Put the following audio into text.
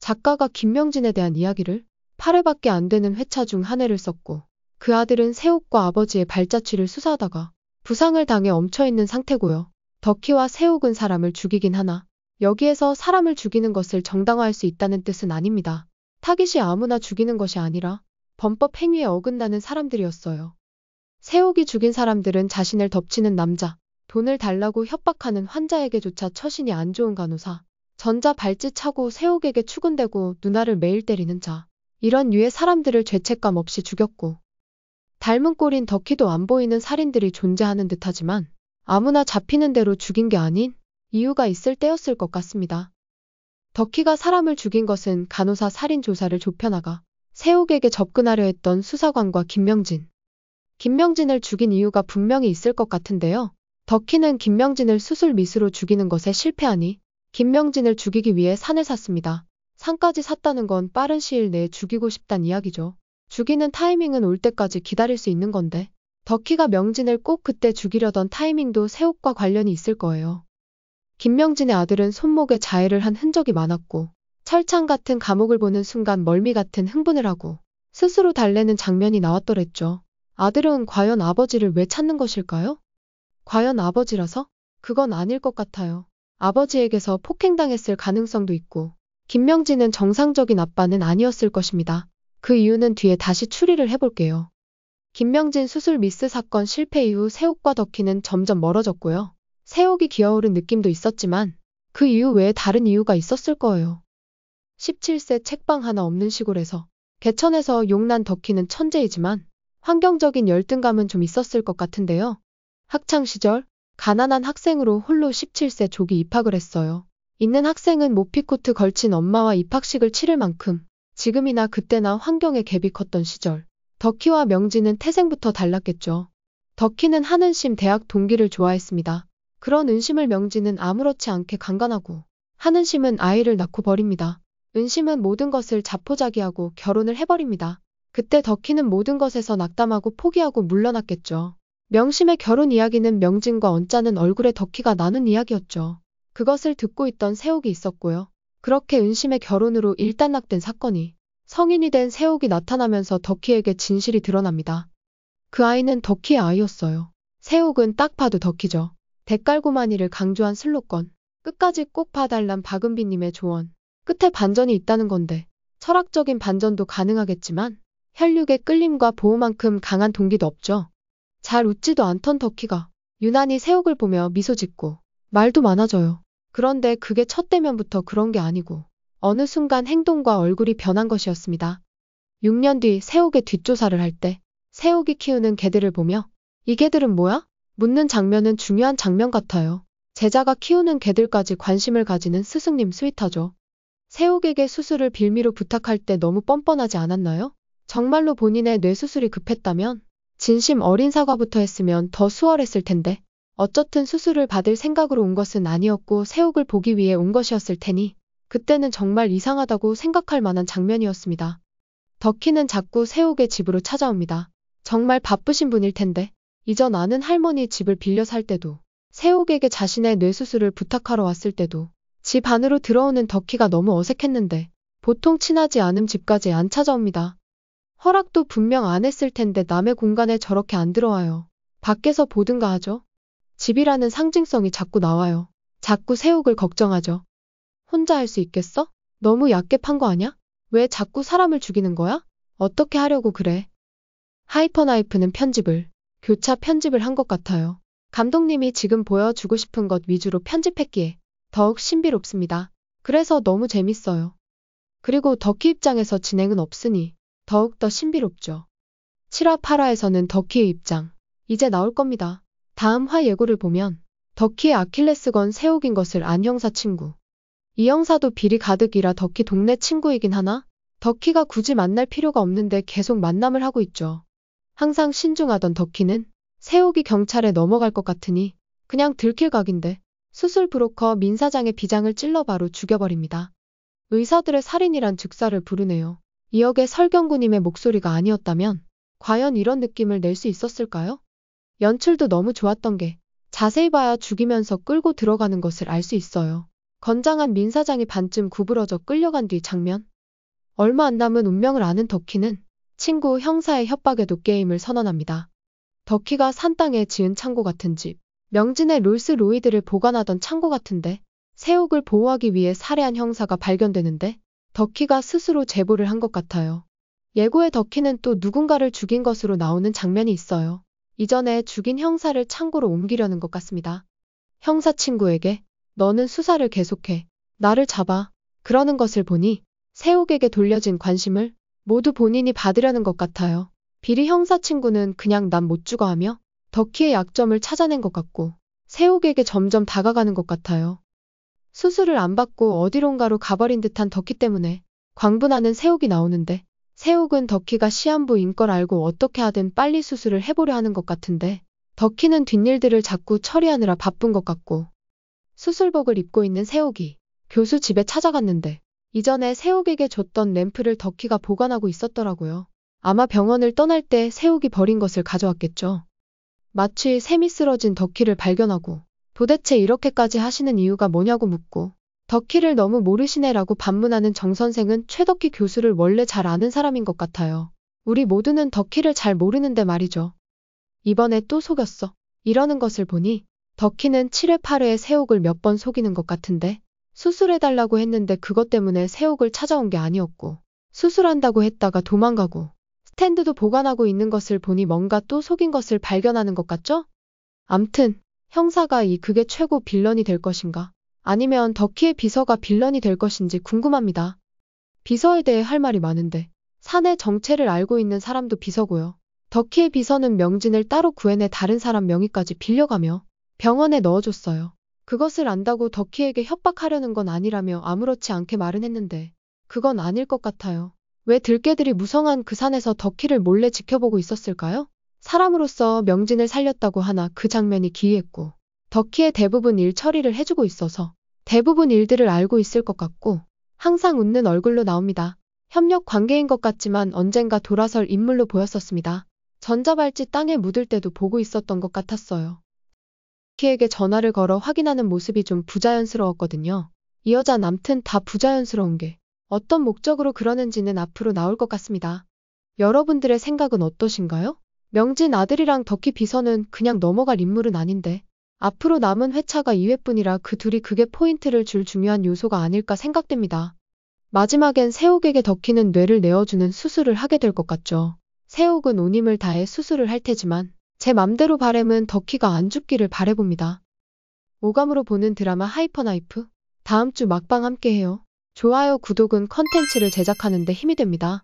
작가가 김명진에 대한 이야기를 8회밖에 안 되는 회차 중 한 회를 썼고 그 아들은 세옥과 아버지의 발자취를 수사하다가 부상을 당해 멈춰있는 상태고요. 덕희와 세옥은 사람을 죽이긴 하나 여기에서 사람을 죽이는 것을 정당화할 수 있다는 뜻은 아닙니다. 타깃이 아무나 죽이는 것이 아니라 범법 행위에 어긋나는 사람들이었어요. 세옥이 죽인 사람들은 자신을 덮치는 남자, 돈을 달라고 협박하는 환자에게조차 처신이 안 좋은 간호사, 전자 발찌 차고 세옥에게 추근대고 누나를 매일 때리는 자, 이런 류의 사람들을 죄책감 없이 죽였고 닮은 꼴인 덕희도 안 보이는 살인들이 존재하는 듯하지만 아무나 잡히는 대로 죽인 게 아닌 이유가 있을 때였을 것 같습니다. 덕희가 사람을 죽인 것은 간호사 살인 조사를 좁혀나가 세옥에게 접근하려 했던 수사관과 김명진을 죽인 이유가 분명히 있을 것 같은데요. 덕희는 김명진을 수술 미스로 죽이는 것에 실패하니 김명진을 죽이기 위해 산을 샀습니다. 산까지 샀다는 건 빠른 시일 내에 죽이고 싶단 이야기죠. 죽이는 타이밍은 올 때까지 기다릴 수 있는 건데 덕희가 명진을 꼭 그때 죽이려던 타이밍도 세옥과 관련이 있을 거예요. 김명진의 아들은 손목에 자해를 한 흔적이 많았고 철창 같은 감옥을 보는 순간 멀미 같은 흥분을 하고 스스로 달래는 장면이 나왔더랬죠. 아들은 과연 아버지를 왜 찾는 것일까요? 과연 아버지라서? 그건 아닐 것 같아요. 아버지에게서 폭행당했을 가능성도 있고 김명진은 정상적인 아빠는 아니었을 것입니다. 그 이유는 뒤에 다시 추리를 해볼게요. 김명진 수술 미스 사건 실패 이후 세옥과 덕희는 점점 멀어졌고요. 세옥이 기어오른 느낌도 있었지만 그 이유 외에 다른 이유가 있었을 거예요. 17세 책방 하나 없는 시골에서 개천에서 용난 덕희는 천재이지만 환경적인 열등감은 좀 있었을 것 같은데요. 학창시절 가난한 학생으로 홀로 17세 조기 입학을 했어요. 있는 학생은 모피코트 걸친 엄마와 입학식을 치를 만큼 지금이나 그때나 환경의 갭이 컸던 시절. 덕희와 명진은 태생부터 달랐겠죠. 덕희는 한은심 대학 동기를 좋아했습니다. 그런 은심을 명진은 아무렇지 않게 강간하고 한은심은 아이를 낳고 버립니다. 은심은 모든 것을 자포자기하고 결혼을 해버립니다. 그때 덕희는 모든 것에서 낙담하고 포기하고 물러났겠죠. 명심의 결혼 이야기는 명진과 언짢은 얼굴의 덕희가 나눈 이야기였죠. 그것을 듣고 있던 세옥이 있었고요. 그렇게 은심의 결혼으로 일단락된 사건이 성인이 된 세옥이 나타나면서 덕희에게 진실이 드러납니다. 그 아이는 덕희의 아이였어요. 세옥은 딱 봐도 덕희죠. 대깔고마니를 강조한 슬로건, 끝까지 꼭 봐달란 박은비님의 조언, 끝에 반전이 있다는 건데 철학적인 반전도 가능하겠지만 혈육의 끌림과 보호만큼 강한 동기도 없죠. 잘 웃지도 않던 덕희가 유난히 세옥을 보며 미소 짓고 말도 많아져요. 그런데 그게 첫 대면부터 그런 게 아니고 어느 순간 행동과 얼굴이 변한 것이었습니다. 6년 뒤 세옥의 뒷조사를 할 때 세옥이 키우는 개들을 보며 이 개들은 뭐야? 묻는 장면은 중요한 장면 같아요. 제자가 키우는 개들까지 관심을 가지는 스승님 스윗하죠. 세옥에게 수술을 빌미로 부탁할 때 너무 뻔뻔하지 않았나요? 정말로 본인의 뇌수술이 급했다면 진심 어린 사과부터 했으면 더 수월했을 텐데 어쩌든 수술을 받을 생각으로 온 것은 아니었고 세옥을 보기 위해 온 것이었을 테니 그때는 정말 이상하다고 생각할 만한 장면이었습니다. 덕희는 자꾸 세옥의 집으로 찾아옵니다. 정말 바쁘신 분일 텐데 이전 아는 할머니 집을 빌려 살 때도 세옥에게 자신의 뇌수술을 부탁하러 왔을 때도 집 안으로 들어오는 덕희가 너무 어색했는데 보통 친하지 않은 집까지 안 찾아옵니다. 허락도 분명 안 했을 텐데 남의 공간에 저렇게 안 들어와요. 밖에서 보든가 하죠. 집이라는 상징성이 자꾸 나와요. 자꾸 세옥을 걱정하죠. 혼자 할 수 있겠어? 너무 얕게 판 거 아냐? 왜 자꾸 사람을 죽이는 거야? 어떻게 하려고 그래? 하이퍼나이프는 교차 편집을 한 것 같아요. 감독님이 지금 보여주고 싶은 것 위주로 편집했기에 더욱 신비롭습니다. 그래서 너무 재밌어요. 그리고 덕희 입장에서 진행은 없으니 더욱더 신비롭죠. 7화 8화에서는 덕희의 입장, 이제 나올 겁니다. 다음 화 예고를 보면 덕희의 아킬레스건 세옥인 것을 안 형사 친구. 이 형사도 비리 가득이라 덕희 동네 친구이긴 하나 덕희가 굳이 만날 필요가 없는데 계속 만남을 하고 있죠. 항상 신중하던 덕희는 세옥이 경찰에 넘어갈 것 같으니 그냥 들킬 각인데 수술 브로커 민 사장의 비장을 찔러 바로 죽여버립니다. 의사들의 살인이란 즉사를 부르네요. 이 역의 설경구님의 목소리가 아니었다면 과연 이런 느낌을 낼 수 있었을까요? 연출도 너무 좋았던 게 자세히 봐야 죽이면서 끌고 들어가는 것을 알 수 있어요. 건장한 민 사장이 반쯤 구부러져 끌려간 뒤 장면. 얼마 안 남은 운명을 아는 덕희는 친구 형사의 협박에도 게임을 선언합니다. 덕희가 산 땅에 지은 창고 같은 집, 명진의 롤스로이드를 보관하던 창고 같은데 세옥을 보호하기 위해 살해한 형사가 발견되는데 덕희가 스스로 제보를 한 것 같아요. 예고에 덕희는 또 누군가를 죽인 것으로 나오는 장면이 있어요. 이전에 죽인 형사를 창고로 옮기려는 것 같습니다. 형사 친구에게 너는 수사를 계속해. 나를 잡아. 그러는 것을 보니 세옥에게 돌려진 관심을 모두 본인이 받으려는 것 같아요. 비리 형사 친구는 그냥 난 못 죽어 하며 덕희의 약점을 찾아낸 것 같고 세옥에게 점점 다가가는 것 같아요. 수술을 안 받고 어디론가로 가버린 듯한 덕희 때문에 광분하는 세옥이 나오는데 세옥은 덕희가 시한부인 걸 알고 어떻게 하든 빨리 수술을 해보려 하는 것 같은데 덕희는 뒷일들을 자꾸 처리하느라 바쁜 것 같고 수술복을 입고 있는 세옥이 교수 집에 찾아갔는데 이전에 세옥에게 줬던 램프를 덕희가 보관하고 있었더라고요. 아마 병원을 떠날 때 세옥이 버린 것을 가져왔겠죠. 마치 샘이 쓰러진 덕희를 발견하고 도대체 이렇게까지 하시는 이유가 뭐냐고 묻고 덕희를 너무 모르시네라고 반문하는 정 선생은 최덕희 교수를 원래 잘 아는 사람인 것 같아요. 우리 모두는 덕희를 잘 모르는데 말이죠. 이번에 또 속였어. 이러는 것을 보니 덕희는 7회 8회에 세옥을 몇 번 속이는 것 같은데 수술해달라고 했는데 그것 때문에 세옥을 찾아온 게 아니었고 수술한다고 했다가 도망가고 스탠드도 보관하고 있는 것을 보니 뭔가 또 속인 것을 발견하는 것 같죠? 암튼 형사가 그게 최고 빌런이 될 것인가? 아니면 덕희의 비서가 빌런이 될 것인지 궁금합니다. 비서에 대해 할 말이 많은데 사내 정체를 알고 있는 사람도 비서고요. 덕희의 비서는 명진을 따로 구해내 다른 사람 명의까지 빌려가며 병원에 넣어줬어요. 그것을 안다고 덕희에게 협박하려는 건 아니라며 아무렇지 않게 말은 했는데 그건 아닐 것 같아요. 왜 들깨들이 무성한 그 산에서 덕희를 몰래 지켜보고 있었을까요? 사람으로서 명진을 살렸다고 하나 그 장면이 기이했고 덕희의 대부분 일 처리를 해주고 있어서 대부분 일들을 알고 있을 것 같고 항상 웃는 얼굴로 나옵니다. 협력 관계인 것 같지만 언젠가 돌아설 인물로 보였었습니다. 전자발찌 땅에 묻을 때도 보고 있었던 것 같았어요. 덕희에게 전화를 걸어 확인하는 모습이 좀 부자연스러웠거든요. 이 여자 남튼 다 부자연스러운 게 어떤 목적으로 그러는지는 앞으로 나올 것 같습니다. 여러분들의 생각은 어떠신가요? 명진 아들이랑 덕희 비서는 그냥 넘어갈 인물은 아닌데 앞으로 남은 회차가 2회뿐이라 그 둘이 그게 포인트를 줄 중요한 요소가 아닐까 생각됩니다. 마지막엔 세옥에게 덕희는 뇌를 내어주는 수술을 하게 될 것 같죠. 세옥은 온 힘을 다해 수술을 할 테지만 제 맘대로 바램은 덕희가 안 죽기를 바래봅니다. 오감으로 보는 드라마 하이퍼나이프 다음 주 막방 함께해요. 좋아요, 구독은 컨텐츠를 제작하는 데 힘이 됩니다.